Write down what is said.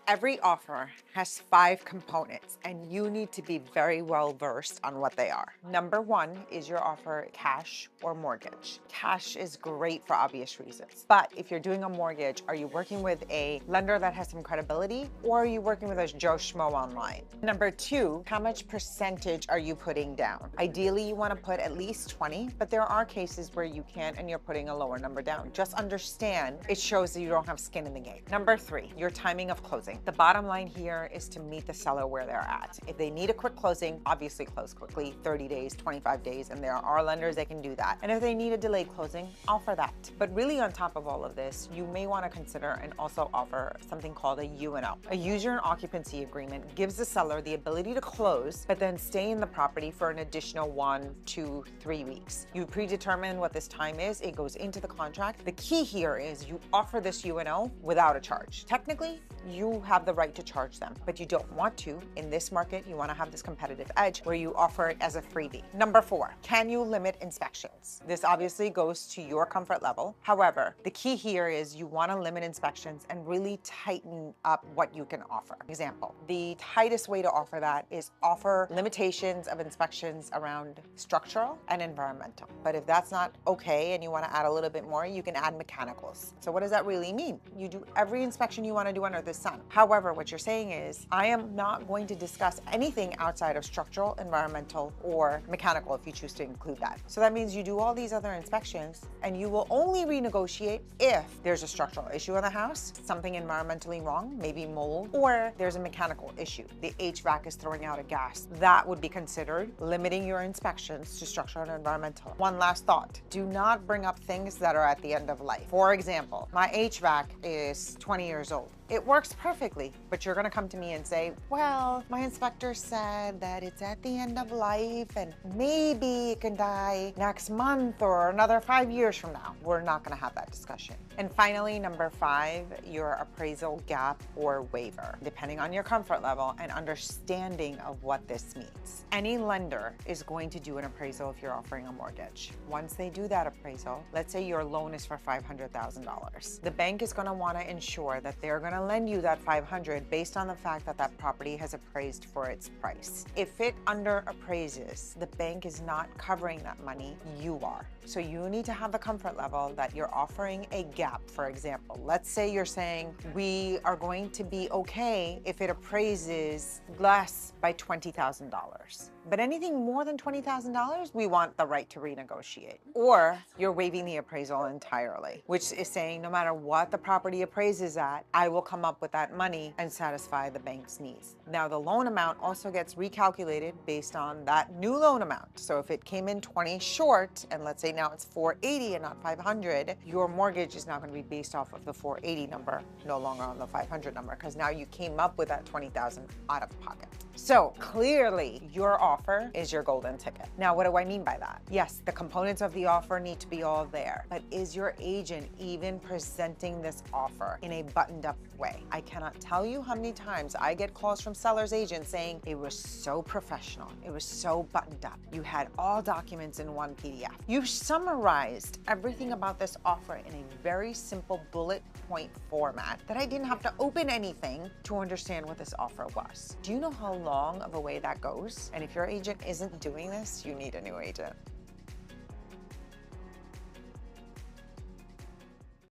Every offer has 5 components, and you need to be very well versed on what they are. Number 1 is your offer cash or mortgage. Cash is great for obvious reasons, but if you're doing a mortgage, are you working with a lender that has some credibility, or are you working with a Joe Schmo online? Number 2, how much percentage are you putting down? Ideally, you want to put at least 20, but there are cases where you can't and you're putting a lower number down. Just understand it shows that you don't have skin in the game. Number 3, your timing of closing. The bottom line here is to meet the seller where they're at. If they need a quick closing, obviously close quickly, 30 days, 25 days, and there are lenders that can do that. And if they need a delayed closing, offer that. But really on top of all of this, you may want to consider and also offer something called a U&O. A user and occupancy agreement gives the seller the ability to close, but then stay in the property for an additional 1, 2, 3 weeks. You predetermine what this time is, it goes into the contract. The key here is you offer this U&O without a charge. Technically, you have the right to charge them, but you don't want to. In this market, you want to have this competitive edge where you offer it as a freebie. Number 4, can you limit inspections? This obviously goes to your comfort level. However, the key here is you want to limit inspections and really tighten up what you can offer. Example, the tightest way to offer that is offer limitations of inspections around structural and environmental. But if that's not okay and you want to add a little bit more, you can add mechanicals. So what does that really mean? You do every inspection you want to do under the sun. However, what you're saying is, I am not going to discuss anything outside of structural, environmental, or mechanical if you choose to include that. So that means you do all these other inspections and you will only renegotiate if there's a structural issue in the house, something environmentally wrong, maybe mold, or there's a mechanical issue. The HVAC is throwing out a gas. That would be considered limiting your inspections to structural and environmental. One last thought, do not bring up things that are at the end of life. For example, my HVAC is 20 years old. It works perfectly, but you're gonna come to me and say, well, my inspector said that it's at the end of life and maybe it can die next month or another 5 years from now. We're not gonna have that discussion. And finally, number 5, your appraisal gap or waiver, depending on your comfort level and understanding of what this means. Any lender is going to do an appraisal if you're offering a mortgage. Once they do that appraisal, let's say your loan is for $500,000. The bank is gonna wanna ensure that they're gonna lend you that $500 based on the fact that that property has appraised for its price. If it under appraises, the bank is not covering that money, you are. So you need to have the comfort level that you're offering a gap. For example, let's say you're saying we are going to be okay if it appraises less by $20,000. But anything more than $20,000, we want the right to renegotiate. Or you're waiving the appraisal entirely, which is saying no matter what the property appraises at, I will come up with that money and satisfy the bank's needs. Now the loan amount also gets recalculated based on that new loan amount. So if it came in 20 short, and let's say now it's 480 and not 500, your mortgage is now going to be based off of the 480 number, no longer on the 500 number, because now you came up with that 20,000 out of pocket. So clearly your offer is your golden ticket. Now, what do I mean by that? Yes, the components of the offer need to be all there, but is your agent even presenting this offer in a buttoned up way? I cannot tell you how many times I get calls from sellers agents saying it was so professional, it was so buttoned up, you had all documents in one PDF. You summarized everything about this offer in a very simple bullet point format that I didn't have to open anything to understand what this offer was. Do you know how long of a way that goes? And if your agent isn't doing this, you need a new agent.